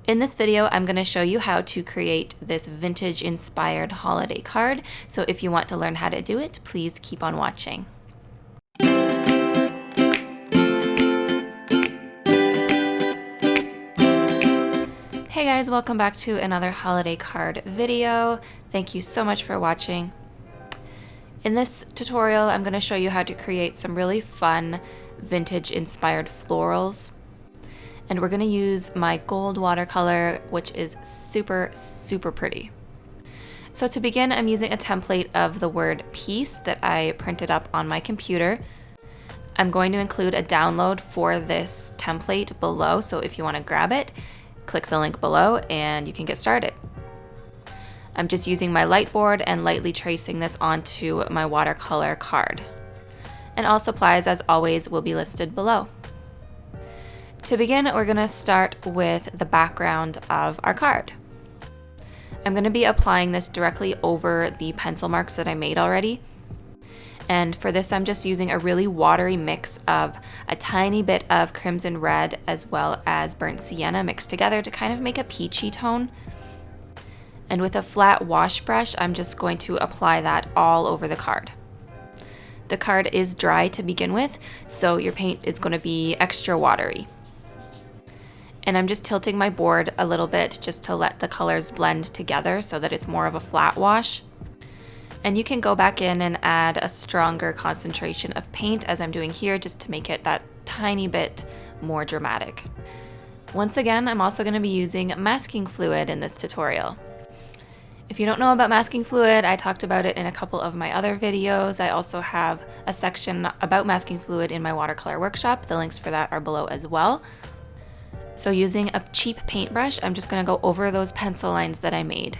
In this video, I'm going to show you how to create this vintage inspired holiday card. So if you want to learn how to do it, please keep on watching. Hey guys, welcome back to another holiday card video. Thank you so much for watching. In this tutorial, I'm going to show you how to create some really fun vintage inspired florals. And we're going to use my gold watercolor, which is super, super pretty. So to begin, I'm using a template of the word peace that I printed up on my computer. I'm going to include a download for this template below, so if you want to grab it, click the link below and you can get started. I'm just using my light board and lightly tracing this onto my watercolor card. And all supplies, as always, will be listed below. To begin, we're going to start with the background of our card. I'm going to be applying this directly over the pencil marks that I made already. And for this, I'm just using a really watery mix of a tiny bit of crimson red as well as burnt sienna mixed together to kind of make a peachy tone. And with a flat wash brush, I'm just going to apply that all over the card. The card is dry to begin with, so your paint is going to be extra watery. And I'm just tilting my board a little bit just to let the colors blend together so that it's more of a flat wash. And you can go back in and add a stronger concentration of paint, as I'm doing here, just to make it that tiny bit more dramatic. Once again, I'm also going to be using masking fluid in this tutorial. If you don't know about masking fluid, I talked about it in a couple of my other videos. I also have a section about masking fluid in my watercolor workshop. The links for that are below as well. So using a cheap paintbrush, I'm just going to go over those pencil lines that I made.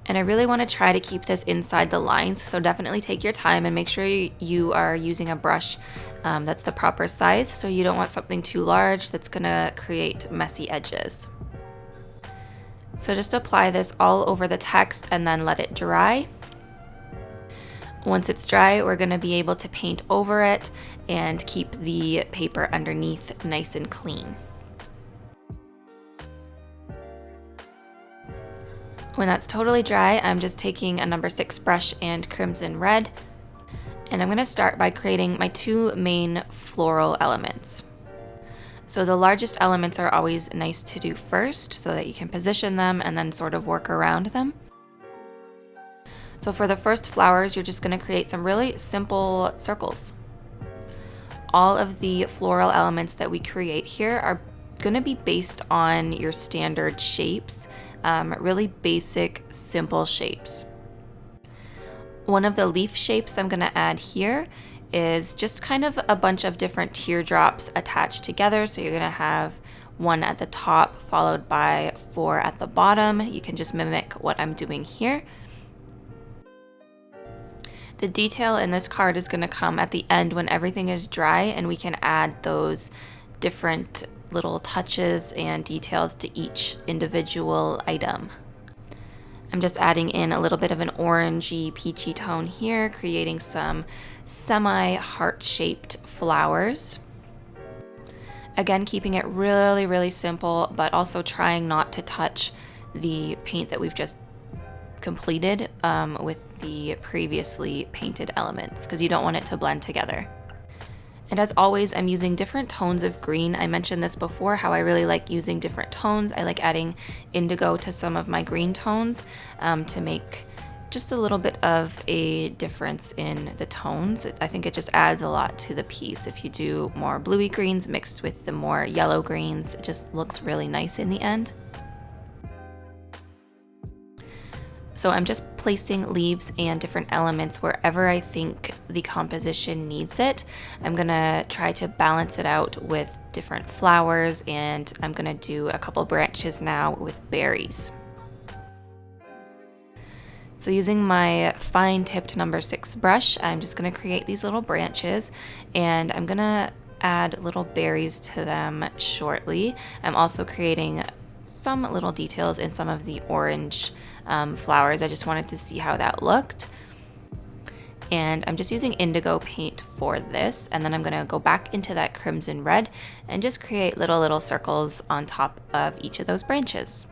And I really want to try to keep this inside the lines, so definitely take your time and make sure you are using a brush that's the proper size, so you don't want something too large that's going to create messy edges. So just apply this all over the text and then let it dry. Once it's dry, we're going to be able to paint over it and keep the paper underneath nice and clean. When that's totally dry, I'm just taking a number 6 brush and crimson red, and I'm going to start by creating my two main floral elements. So the largest elements are always nice to do first so that you can position them and then sort of work around them. So for the first flowers, you're just going to create some really simple circles. All of the floral elements that we create here are going to be based on your standard shapes, really basic, simple shapes. One of the leaf shapes I'm going to add here is just kind of a bunch of different teardrops attached together. So you're going to have one at the top followed by 4 at the bottom. You can just mimic what I'm doing here. The detail in this card is going to come at the end when everything is dry, and we can add those different little touches and details to each individual item. I'm just adding in a little bit of an orangey, peachy tone here, creating some semi-heart-shaped flowers. Again, keeping it really, really simple, but also trying not to touch the paint that we've just completed with the previously painted elements, because you don't want it to blend together. And as always, I'm using different tones of green. I mentioned this before, how I really like using different tones. I like adding indigo to some of my green tones to make just a little bit of a difference in the tones. I think it just adds a lot to the piece. If you do more bluey greens mixed with the more yellow greens, it just looks really nice in the end. So I'm just placing leaves and different elements wherever I think the composition needs it. I'm gonna try to balance it out with different flowers, and I'm gonna do a couple branches now with berries. So using my fine tipped number 6 brush, I'm just gonna create these little branches, and I'm gonna add little berries to them shortly. I'm also creating some little details in some of the orange flowers. I just wanted to see how that looked. And I'm just using indigo paint for this, and then I'm gonna go back into that crimson red and just create little circles on top of each of those branches.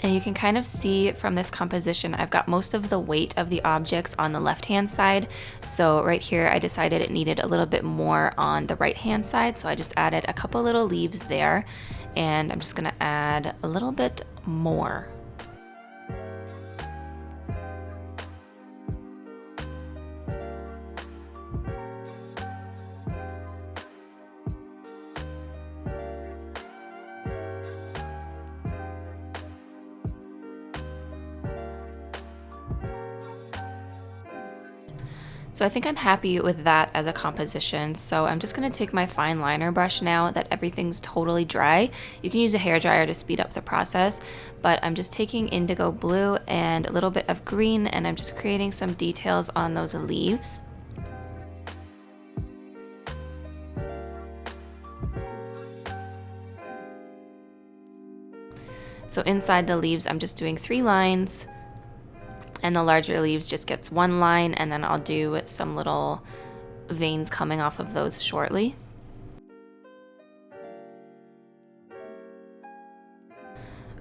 And you can kind of see from this composition, I've got most of the weight of the objects on the left-hand side. So right here, I decided it needed a little bit more on the right-hand side. So I just added a couple little leaves there, and I'm just gonna add a little bit more. So I think I'm happy with that as a composition. So I'm just gonna take my fine liner brush now that everything's totally dry. You can use a hairdryer to speed up the process, but I'm just taking indigo blue and a little bit of green, and I'm just creating some details on those leaves. So inside the leaves, I'm just doing 3 lines, and the larger leaves just gets 1 line, and then I'll do some little veins coming off of those shortly.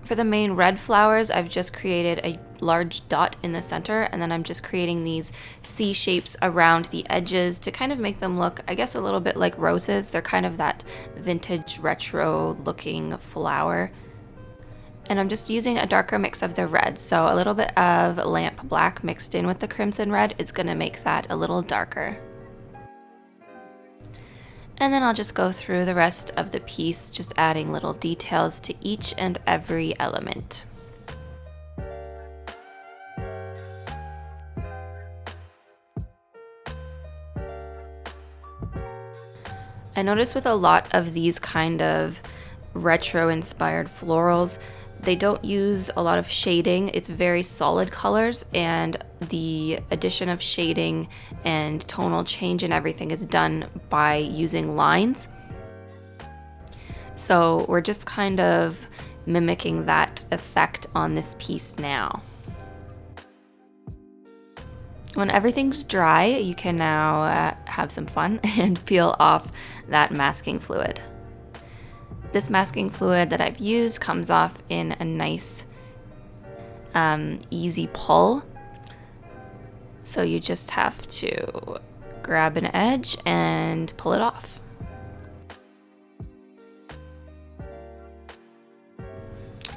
For the main red flowers, I've just created a large dot in the center, and then I'm just creating these C shapes around the edges to kind of make them look, I guess, a little bit like roses. They're kind of that vintage retro looking flower. And I'm just using a darker mix of the red, so a little bit of lamp black mixed in with the crimson red is going to make that a little darker. And then I'll just go through the rest of the piece, just adding little details to each and every element. I notice with a lot of these kind of retro inspired florals, they don't use a lot of shading. It's very solid colors, and the addition of shading and tonal change and everything is done by using lines. So we're just kind of mimicking that effect on this piece now. When everything's dry, you can now have some fun and peel off that masking fluid. This masking fluid that I've used comes off in a nice easy pull. So you just have to grab an edge and pull it off.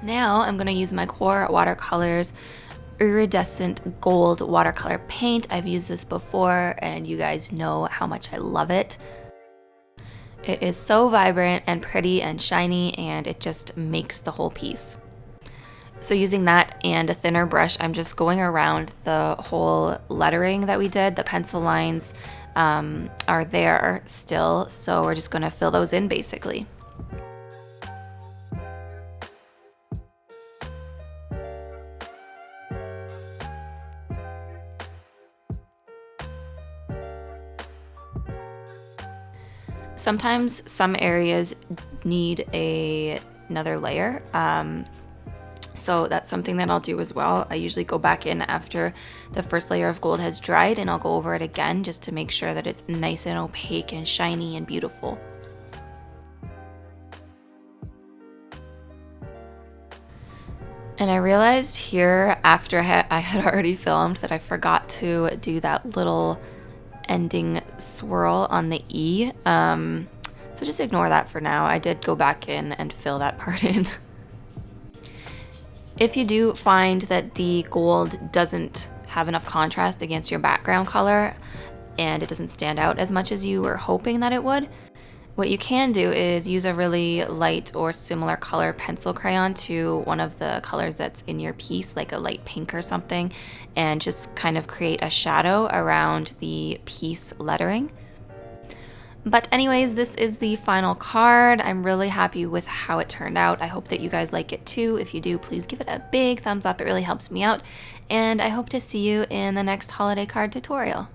Now I'm going to use my core Watercolor's iridescent gold watercolor paint. I've used this before, and you guys know how much I love it. It is so vibrant and pretty and shiny, and it just makes the whole piece. So using that and a thinner brush, I'm just going around the whole lettering that we did. The pencil lines are there still, so we're just going to fill those in basically. Sometimes some areas need another layer, so that's something that I'll do as well. I usually go back in after the first layer of gold has dried, and I'll go over it again just to make sure that it's nice and opaque and shiny and beautiful. And I realized here after I had already filmed that I forgot to do that little ending swirl on the E, so just ignore that for now. I did go back in and fill that part in. If you do find that the gold doesn't have enough contrast against your background color and it doesn't stand out as much as you were hoping that it would, what you can do is use a really light or similar color pencil crayon to one of the colors that's in your piece, like a light pink or something, and just kind of create a shadow around the piece lettering. But anyways, this is the final card. I'm really happy with how it turned out. I hope that you guys like it too. If you do, please give it a big thumbs up. It really helps me out. And I hope to see you in the next holiday card tutorial.